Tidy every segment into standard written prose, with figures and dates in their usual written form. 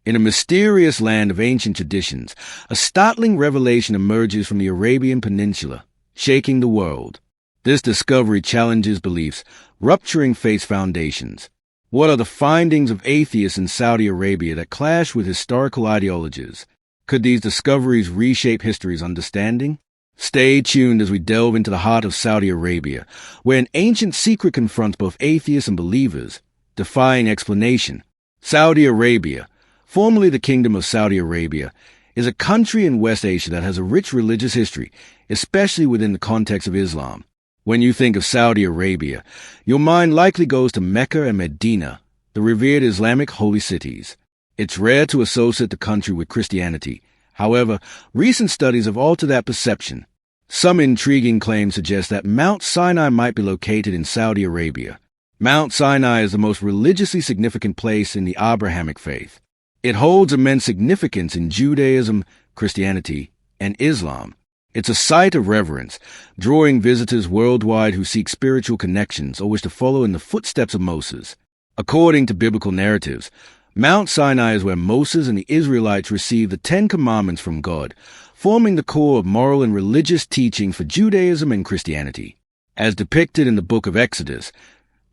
In a mysterious land of ancient traditions, a startling revelation emerges from the Arabian Peninsula, shaking the world. This discovery challenges beliefs, rupturing faith's foundations. What are the findings of atheists in Saudi Arabia that clash with historical ideologies? Could these discoveries reshape history's understanding? Stay tuned as we delve into the heart of Saudi Arabia, where an ancient secret confronts both atheists and believers, defying explanation. Saudi Arabia, formerly the Kingdom of Saudi Arabia, is a country in West Asia that has a rich religious history, especially within the context of Islam. When you think of Saudi Arabia, your mind likely goes to Mecca and Medina, the revered Islamic holy cities. It's rare to associate the country with Christianity. However, recent studies have altered that perception. Some intriguing claims suggest that Mount Sinai might be located in Saudi Arabia. Mount Sinai is the most religiously significant place in the Abrahamic faith. It holds immense significance in Judaism, Christianity, and Islam. It's a site of reverence, drawing visitors worldwide who seek spiritual connections or wish to follow in the footsteps of Moses. According to biblical narratives, Mount Sinai is where Moses and the Israelites received the Ten Commandments from God, forming the core of moral and religious teaching for Judaism and Christianity. As depicted in the book of Exodus,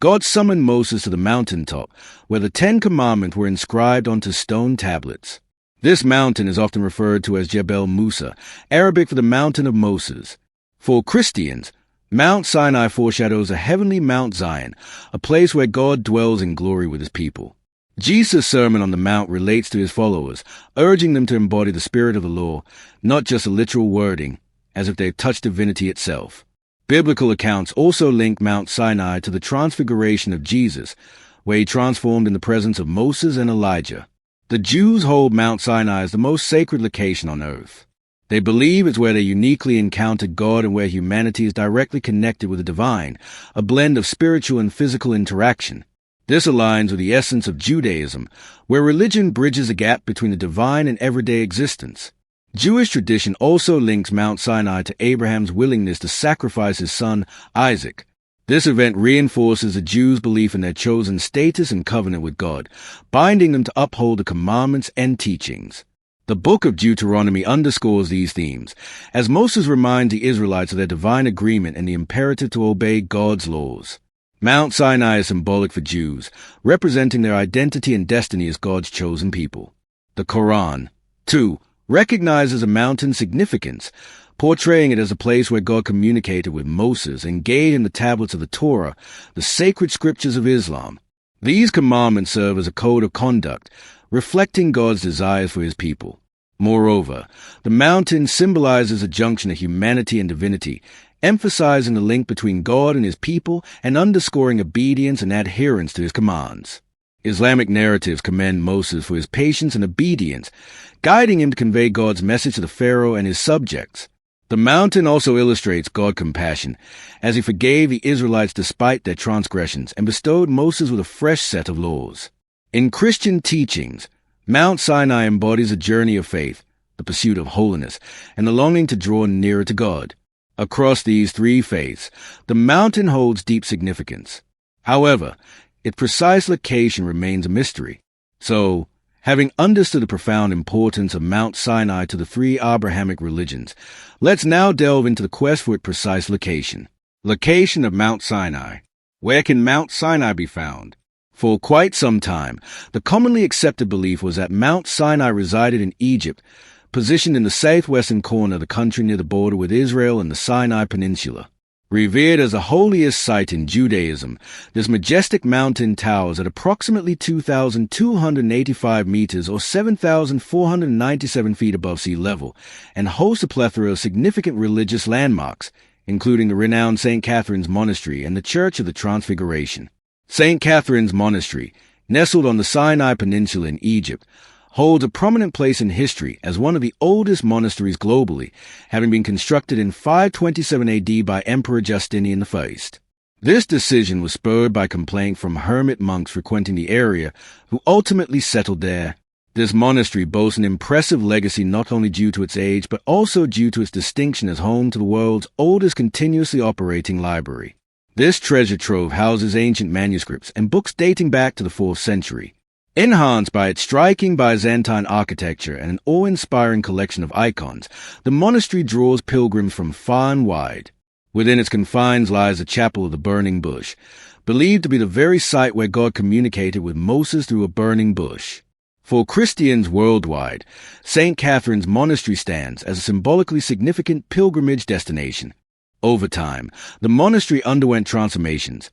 God summoned Moses to the mountaintop, where the Ten Commandments were inscribed onto stone tablets. This mountain is often referred to as Jebel Musa, Arabic for the Mountain of Moses. For Christians, Mount Sinai foreshadows a heavenly Mount Zion, a place where God dwells in glory with his people. Jesus' Sermon on the Mount relates to his followers, urging them to embody the spirit of the law, not just a literal wording, as if they touched divinity itself. Biblical accounts also link Mount Sinai to the transfiguration of Jesus, where he transformed in the presence of Moses and Elijah. The Jews hold Mount Sinai as the most sacred location on earth. They believe it's where they uniquely encountered God and where humanity is directly connected with the divine, a blend of spiritual and physical interaction. This aligns with the essence of Judaism, where religion bridges a gap between the divine and everyday existence. Jewish tradition also links Mount Sinai to Abraham's willingness to sacrifice his son, Isaac. This event reinforces the Jews' belief in their chosen status and covenant with God, binding them to uphold the commandments and teachings. The book of Deuteronomy underscores these themes, as Moses reminds the Israelites of their divine agreement and the imperative to obey God's laws. Mount Sinai is symbolic for Jews, representing their identity and destiny as God's chosen people. The Quran, too, recognizes a mountain's significance, portraying it as a place where God communicated with Moses and gave him the tablets of the Torah, the sacred scriptures of Islam. These commandments serve as a code of conduct, reflecting God's desires for his people. Moreover, the mountain symbolizes a junction of humanity and divinity, emphasizing the link between God and his people and underscoring obedience and adherence to his commands. Islamic narratives commend Moses for his patience and obedience, guiding him to convey God's message to the Pharaoh and his subjects. The mountain also illustrates God's compassion, as he forgave the Israelites despite their transgressions and bestowed Moses with a fresh set of laws. In Christian teachings, Mount Sinai embodies a journey of faith, the pursuit of holiness, and the longing to draw nearer to God. Across these three faiths, the mountain holds deep significance. However, its precise location remains a mystery. So, having understood the profound importance of Mount Sinai to the three Abrahamic religions, let's now delve into the quest for its precise location. Location of Mount Sinai. Where can Mount Sinai be found? For quite some time, the commonly accepted belief was that Mount Sinai resided in Egypt, positioned in the southwestern corner of the country near the border with Israel and the Sinai Peninsula. Revered as the holiest site in Judaism, this majestic mountain towers at approximately 2,285 meters or 7,497 feet above sea level and hosts a plethora of significant religious landmarks, including the renowned St. Catherine's Monastery and the Church of the Transfiguration. St. Catherine's Monastery, nestled on the Sinai Peninsula in Egypt, holds a prominent place in history as one of the oldest monasteries globally, having been constructed in 527 AD by Emperor Justinian I. This decision was spurred by complaint from hermit monks frequenting the area, who ultimately settled there. This monastery boasts an impressive legacy not only due to its age, but also due to its distinction as home to the world's oldest continuously operating library. This treasure trove houses ancient manuscripts and books dating back to the 4th century. Enhanced by its striking Byzantine architecture and an awe-inspiring collection of icons, the monastery draws pilgrims from far and wide. Within its confines lies the Chapel of the Burning Bush, believed to be the very site where God communicated with Moses through a burning bush. For Christians worldwide, St. Catherine's Monastery stands as a symbolically significant pilgrimage destination. Over time, the monastery underwent transformations.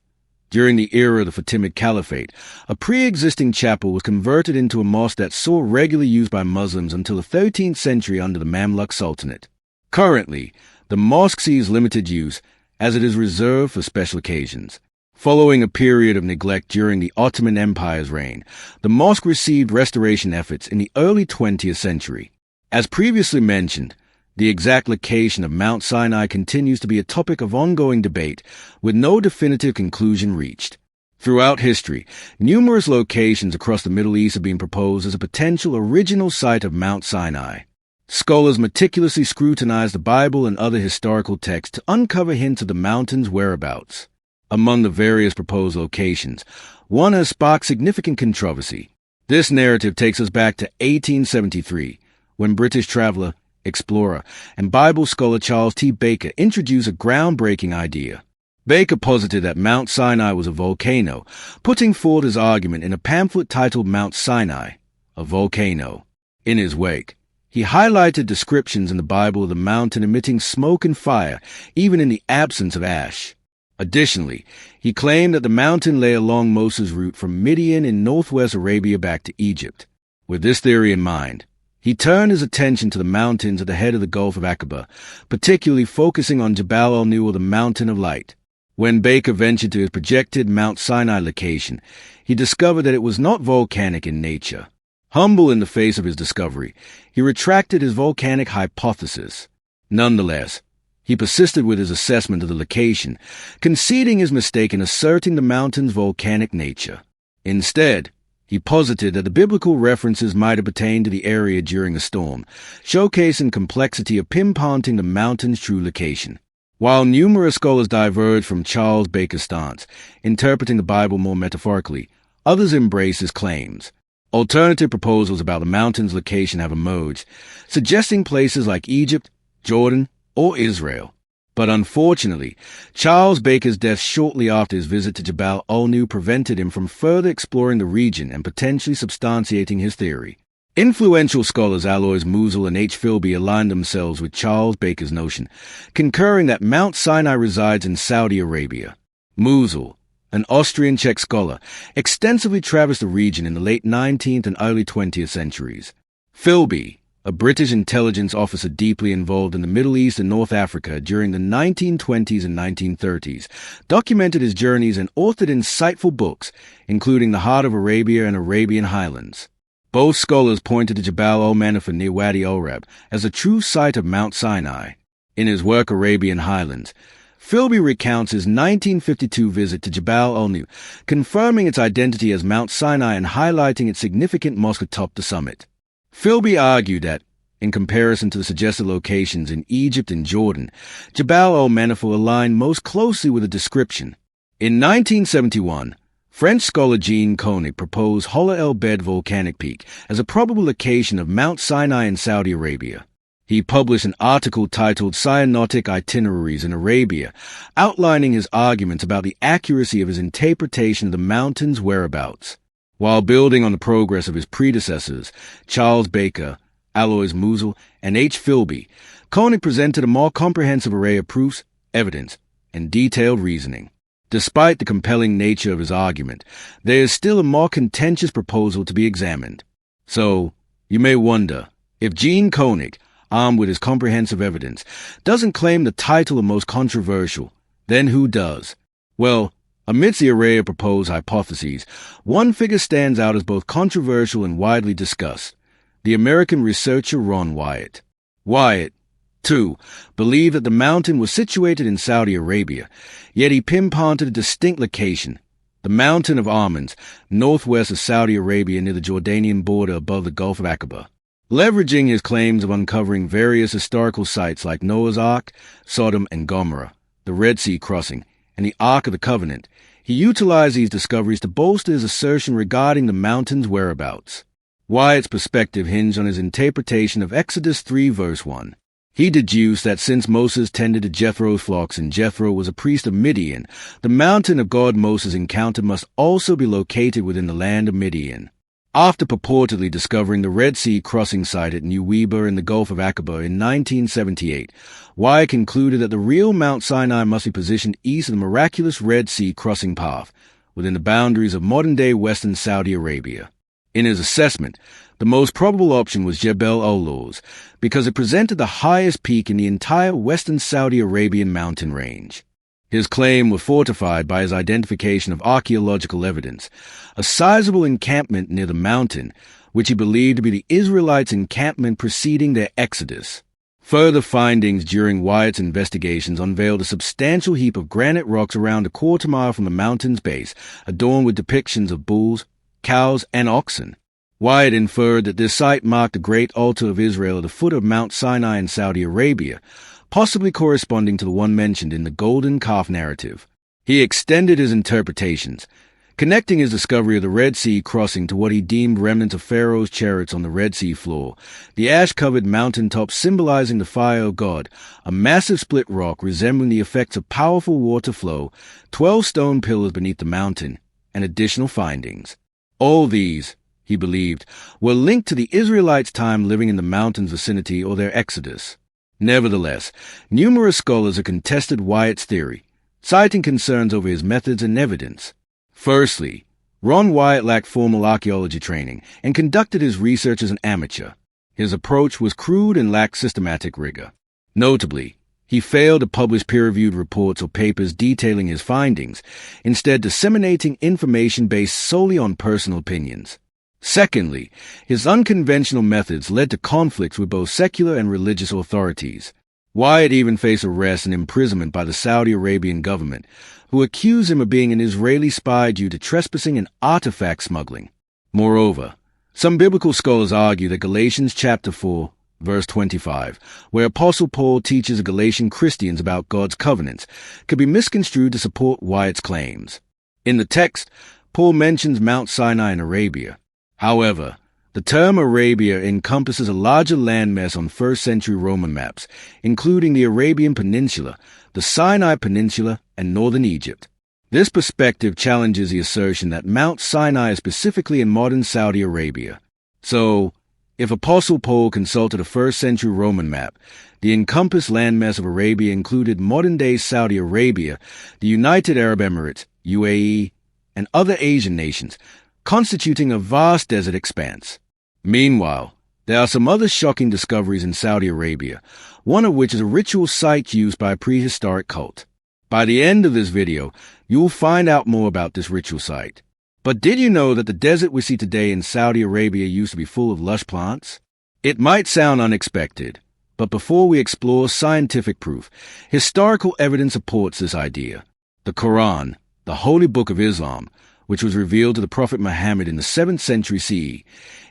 During the era of the Fatimid Caliphate, a pre-existing chapel was converted into a mosque that saw regular use by Muslims until the 13th century under the Mamluk Sultanate. Currently, the mosque sees limited use as it is reserved for special occasions. Following a period of neglect during the Ottoman Empire's reign, the mosque received restoration efforts in the early 20th century. As previously mentioned, the exact location of Mount Sinai continues to be a topic of ongoing debate, with no definitive conclusion reached. Throughout history, numerous locations across the Middle East have been proposed as a potential original site of Mount Sinai. Scholars meticulously scrutinize the Bible and other historical texts to uncover hints of the mountain's whereabouts. Among the various proposed locations, one has sparked significant controversy. This narrative takes us back to 1873, when British traveler, explorer, and Bible scholar Charles T. Baker introduced a groundbreaking idea. Baker posited that Mount Sinai was a volcano, putting forth his argument in a pamphlet titled Mount Sinai, a Volcano. In his wake, he highlighted descriptions in the Bible of the mountain emitting smoke and fire, even in the absence of ash. Additionally, he claimed that the mountain lay along Moses' route from Midian in northwest Arabia back to Egypt. With this theory in mind, he turned his attention to the mountains at the head of the Gulf of Aqaba, particularly focusing on Jabal al-Nur, the Mountain of Light. When Baker ventured to his projected Mount Sinai location, he discovered that it was not volcanic in nature. Humble in the face of his discovery, he retracted his volcanic hypothesis. Nonetheless, he persisted with his assessment of the location, conceding his mistake in asserting the mountain's volcanic nature. Instead, he posited that the biblical references might have pertained to the area during a storm, showcasing complexity of pinpointing the mountain's true location. While numerous scholars diverged from Charles Baker's stance, interpreting the Bible more metaphorically, others embraced his claims. Alternative proposals about the mountain's location have emerged, suggesting places like Egypt, Jordan, or Israel. But unfortunately, Charles Baker's death shortly after his visit to Jabal al-Nur prevented him from further exploring the region and potentially substantiating his theory. Influential scholars Alois Musil and H. Philby aligned themselves with Charles Baker's notion, concurring that Mount Sinai resides in Saudi Arabia. Musil, an Austrian-Czech scholar, extensively traversed the region in the late 19th and early 20th centuries. Philby, a British intelligence officer deeply involved in the Middle East and North Africa during the 1920s and 1930s, documented his journeys and authored insightful books, including The Heart of Arabia and Arabian Highlands. Both scholars pointed to Jabal al-Manafah near Wadi Orab as the true site of Mount Sinai. In his work Arabian Highlands, Philby recounts his 1952 visit to Jabal al-Nur, confirming its identity as Mount Sinai and highlighting its significant mosque atop the summit. Philby argued that, in comparison to the suggested locations in Egypt and Jordan, Jabal al-Manafah aligned most closely with the description. In 1971, French scholar Jean Koenig proposed Hola el Bed volcanic peak as a probable location of Mount Sinai in Saudi Arabia. He published an article titled Cyanotic Itineraries in Arabia, outlining his arguments about the accuracy of his interpretation of the mountain's whereabouts. While building on the progress of his predecessors, Charles Baker, Alois Musil, and H. Philby, Koenig presented a more comprehensive array of proofs, evidence, and detailed reasoning. Despite the compelling nature of his argument, there is still a more contentious proposal to be examined. So, you may wonder, if Jean Koenig, armed with his comprehensive evidence, doesn't claim the title of most controversial, then who does? Well, amidst the array of proposed hypotheses, one figure stands out as both controversial and widely discussed: the American researcher Ron Wyatt. Wyatt, too, believed that the mountain was situated in Saudi Arabia, yet he pinpointed a distinct location: the Mountain of Almonds, northwest of Saudi Arabia near the Jordanian border above the Gulf of Aqaba. Leveraging his claims of uncovering various historical sites like Noah's Ark, Sodom and Gomorrah, the Red Sea crossing, and the Ark of the Covenant, he utilized these discoveries to bolster his assertion regarding the mountain's whereabouts. Wyatt's perspective hinged on his interpretation of Exodus 3 verse 1. He deduced that since Moses tended to Jethro's flocks and Jethro was a priest of Midian, the mountain of God Moses encountered must also be located within the land of Midian. After purportedly discovering the Red Sea crossing site at Nuweiba in the Gulf of Aqaba in 1978, Wyatt concluded that the real Mount Sinai must be positioned east of the miraculous Red Sea crossing path, within the boundaries of modern-day western Saudi Arabia. In his assessment, the most probable option was Jebel al-Lawz, because it presented the highest peak in the entire western Saudi Arabian mountain range. His claim was fortified by his identification of archaeological evidence, a sizable encampment near the mountain, which he believed to be the Israelites' encampment preceding their exodus. Further findings during Wyatt's investigations unveiled a substantial heap of granite rocks around a quarter mile from the mountain's base, adorned with depictions of bulls, cows, and oxen. Wyatt inferred that this site marked the great altar of Israel at the foot of Mount Sinai in Saudi Arabia, possibly corresponding to the one mentioned in the Golden Calf narrative. He extended his interpretations, connecting his discovery of the Red Sea crossing to what he deemed remnants of Pharaoh's chariots on the Red Sea floor, the ash-covered mountaintop symbolizing the fire of God, a massive split rock resembling the effects of powerful water flow, 12 stone pillars beneath the mountain, and additional findings. All these, he believed, were linked to the Israelites' time living in the mountain's vicinity or their exodus. Nevertheless, numerous scholars have contested Wyatt's theory, citing concerns over his methods and evidence. Firstly, Ron Wyatt lacked formal archaeology training and conducted his research as an amateur. His approach was crude and lacked systematic rigor. Notably, he failed to publish peer-reviewed reports or papers detailing his findings, instead disseminating information based solely on personal opinions. Secondly, his unconventional methods led to conflicts with both secular and religious authorities. Wyatt even faced arrest and imprisonment by the Saudi Arabian government, who accused him of being an Israeli spy due to trespassing and artifact smuggling. Moreover, some biblical scholars argue that Galatians chapter 4, verse 25, where Apostle Paul teaches the Galatian Christians about God's covenants, could be misconstrued to support Wyatt's claims. In the text, Paul mentions Mount Sinai in Arabia. However, the term Arabia encompasses a larger landmass on first-century Roman maps, including the Arabian Peninsula, the Sinai Peninsula, and northern Egypt. This perspective challenges the assertion that Mount Sinai is specifically in modern Saudi Arabia. So, if Apostle Paul consulted a first-century Roman map, the encompassed landmass of Arabia included modern-day Saudi Arabia, the United Arab Emirates, UAE, and other Asian nations, constituting a vast desert expanse. Meanwhile, there are some other shocking discoveries in Saudi Arabia, one of which is a ritual site used by a prehistoric cult. By the end of this video, you will find out more about this ritual site. But did you know that the desert we see today in Saudi Arabia used to be full of lush plants? It might sound unexpected, but before we explore scientific proof, historical evidence supports this idea. The Quran, the holy book of Islam, which was revealed to the Prophet Mohammed in the 7th century CE,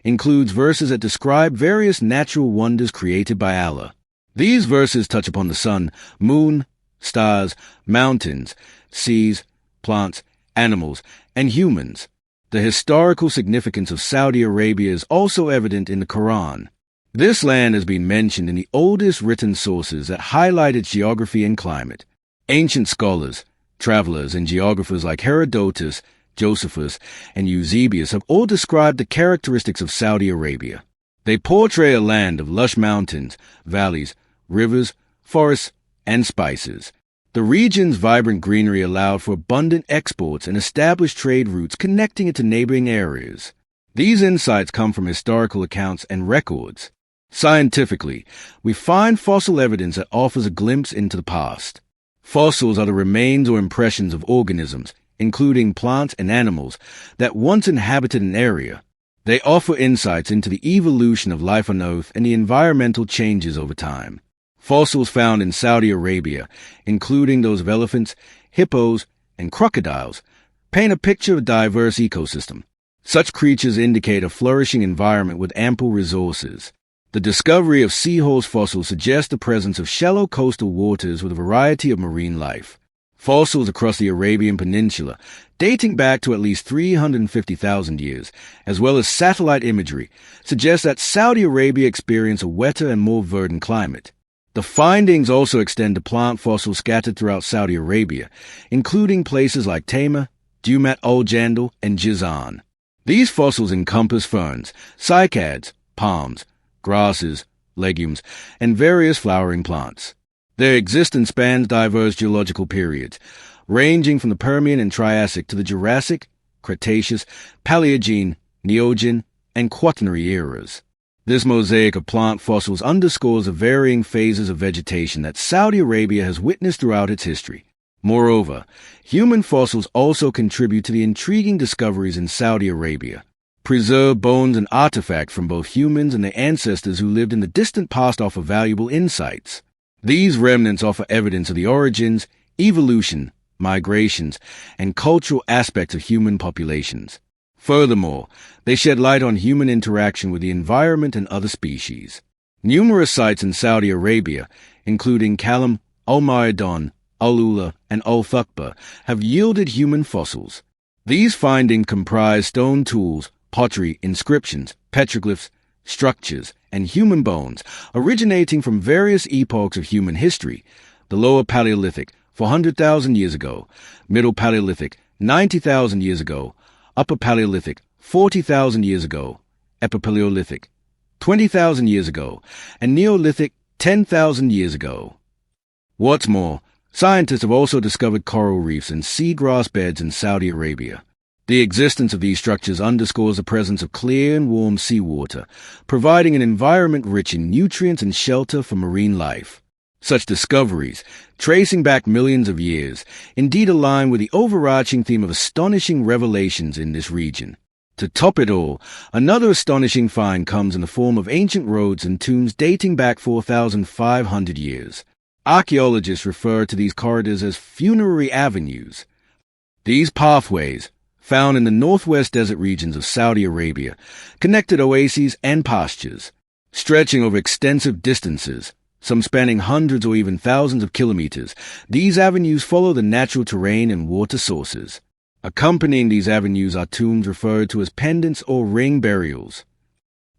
includes verses that describe various natural wonders created by Allah. These verses touch upon the sun, moon, stars, mountains, seas, plants, animals, and humans. The historical significance of Saudi Arabia is also evident in the Quran. This land has been mentioned in the oldest written sources that highlight its geography and climate. Ancient scholars, travelers, and geographers like Herodotus, Josephus, and Eusebius have all described the characteristics of Saudi Arabia. They portray a land of lush mountains, valleys, rivers, forests, and spices. The region's vibrant greenery allowed for abundant exports and established trade routes connecting it to neighboring areas. These insights come from historical accounts and records. Scientifically, we find fossil evidence that offers a glimpse into the past. Fossils are the remains or impressions of organisms, including plants and animals, that once inhabited an area. They offer insights into the evolution of life on Earth and the environmental changes over time. Fossils found in Saudi Arabia, including those of elephants, hippos, and crocodiles, paint a picture of a diverse ecosystem. Such creatures indicate a flourishing environment with ample resources. The discovery of seahorse fossils suggests the presence of shallow coastal waters with a variety of marine life. Fossils across the Arabian Peninsula, dating back to at least 350,000 years, as well as satellite imagery, suggest that Saudi Arabia experienced a wetter and more verdant climate. The findings also extend to plant fossils scattered throughout Saudi Arabia, including places like Tama, Dumat al-Jandal, and Jizan. These fossils encompass ferns, cycads, palms, grasses, legumes, and various flowering plants. Their existence spans diverse geological periods, ranging from the Permian and Triassic to the Jurassic, Cretaceous, Paleogene, Neogene, and Quaternary eras. This mosaic of plant fossils underscores the varying phases of vegetation that Saudi Arabia has witnessed throughout its history. Moreover, human fossils also contribute to the intriguing discoveries in Saudi Arabia. Preserved bones and artifacts from both humans and their ancestors who lived in the distant past offer valuable insights. These remnants offer evidence of the origins, evolution, migrations, and cultural aspects of human populations. Furthermore, they shed light on human interaction with the environment and other species. Numerous sites in Saudi Arabia, including Kalam, Al-Ma'adon, Al-Ula, and Al-Thaqba, have yielded human fossils. These findings comprise stone tools, pottery, inscriptions, petroglyphs, structures, and human bones originating from various epochs of human history: the Lower Paleolithic, 400,000 years ago; Middle Paleolithic, 90,000 years ago; Upper Paleolithic, 40,000 years ago; Epipaleolithic, 20,000 years ago; and Neolithic, 10,000 years ago. What's more, scientists have also discovered coral reefs and seagrass beds in Saudi Arabia. The existence of these structures underscores the presence of clear and warm seawater, providing an environment rich in nutrients and shelter for marine life. Such discoveries, tracing back millions of years, indeed align with the overarching theme of astonishing revelations in this region. To top it all, another astonishing find comes in the form of ancient roads and tombs dating back 4,500 years. Archaeologists refer to these corridors as funerary avenues. These pathways, found in the northwest desert regions of Saudi Arabia, connected oases and pastures. Stretching over extensive distances, some spanning hundreds or even thousands of kilometers, these avenues follow the natural terrain and water sources. Accompanying these avenues are tombs referred to as pendants or ring burials.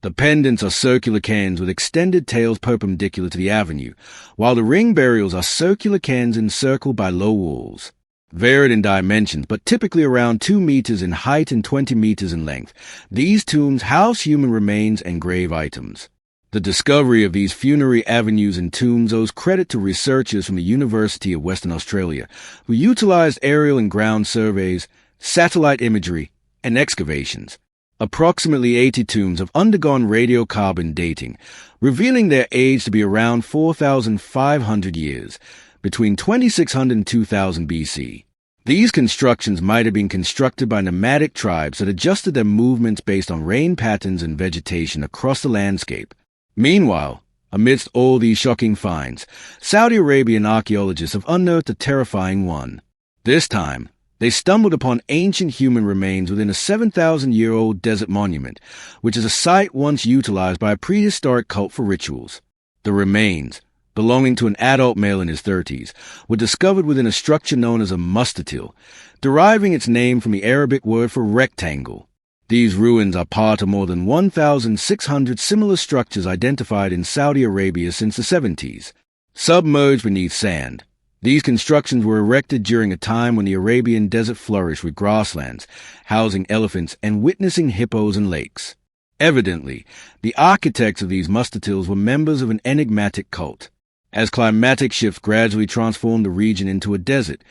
The pendants are circular cairns with extended tails perpendicular to the avenue, while the ring burials are circular cairns encircled by low walls. Varied in dimensions, but typically around 2 meters in height and 20 meters in length, these tombs house human remains and grave items. The discovery of these funerary avenues and tombs owes credit to researchers from the University of Western Australia, who utilized aerial and ground surveys, satellite imagery, and excavations. Approximately 80 tombs have undergone radiocarbon dating, revealing their age to be around 4,500 years, between 2600 and 2000 BC. These constructions might have been constructed by nomadic tribes that adjusted their movements based on rain patterns and vegetation across the landscape. Meanwhile, amidst all these shocking finds, Saudi Arabian archaeologists have unearthed a terrifying one. This time, they stumbled upon ancient human remains within a 7,000-year-old desert monument, which is a site once utilized by a prehistoric cult for rituals. The remains, belonging to an adult male in his 30s, were discovered within a structure known as a mustatil, deriving its name from the Arabic word for rectangle. These ruins are part of more than 1,600 similar structures identified in Saudi Arabia since the 70s. Submerged beneath sand, these constructions were erected during a time when the Arabian desert flourished with grasslands, housing elephants and witnessing hippos and lakes. Evidently, the architects of these mustatils were members of an enigmatic cult. As climatic shifts gradually transformed the region into a desert,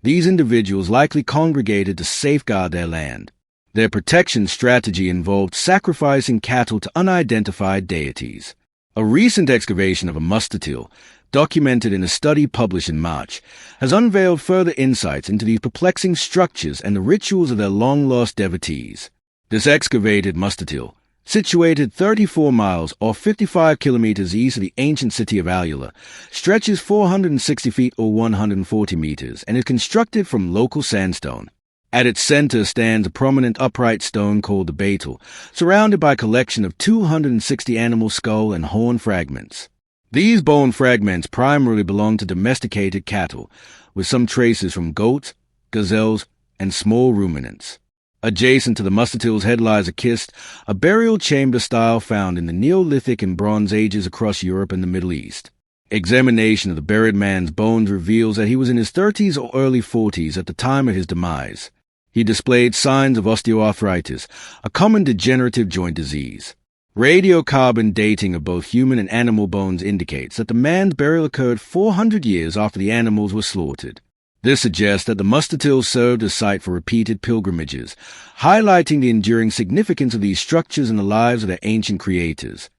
these individuals likely congregated to safeguard their land. Their protection strategy involved sacrificing cattle to unidentified deities. A recent excavation of a mustatil, documented in a study published in March, has unveiled further insights into these perplexing structures and the rituals of their long-lost devotees. This excavated mustatil, situated 34 miles or 55 kilometers east of the ancient city of Al-Ula, stretches 460 feet or 140 meters and is constructed from local sandstone. At its center stands a prominent upright stone called the Baitul, surrounded by a collection of 260 animal skull and horn fragments. These bone fragments primarily belong to domesticated cattle, with some traces from goats, gazelles, and small ruminants. Adjacent to the Mustil's head lies a kist, a burial chamber style found in the Neolithic and Bronze Ages across Europe and the Middle East. Examination of the buried man's bones reveals that he was in his 30s or early 40s at the time of his demise. He displayed signs of osteoarthritis, a common degenerative joint disease. Radiocarbon dating of both human and animal bones indicates that the man's burial occurred 400 years after the animals were slaughtered. This suggests that the Mustil served as site for repeated pilgrimages, highlighting the enduring significance of these structures in the lives of their ancient creators.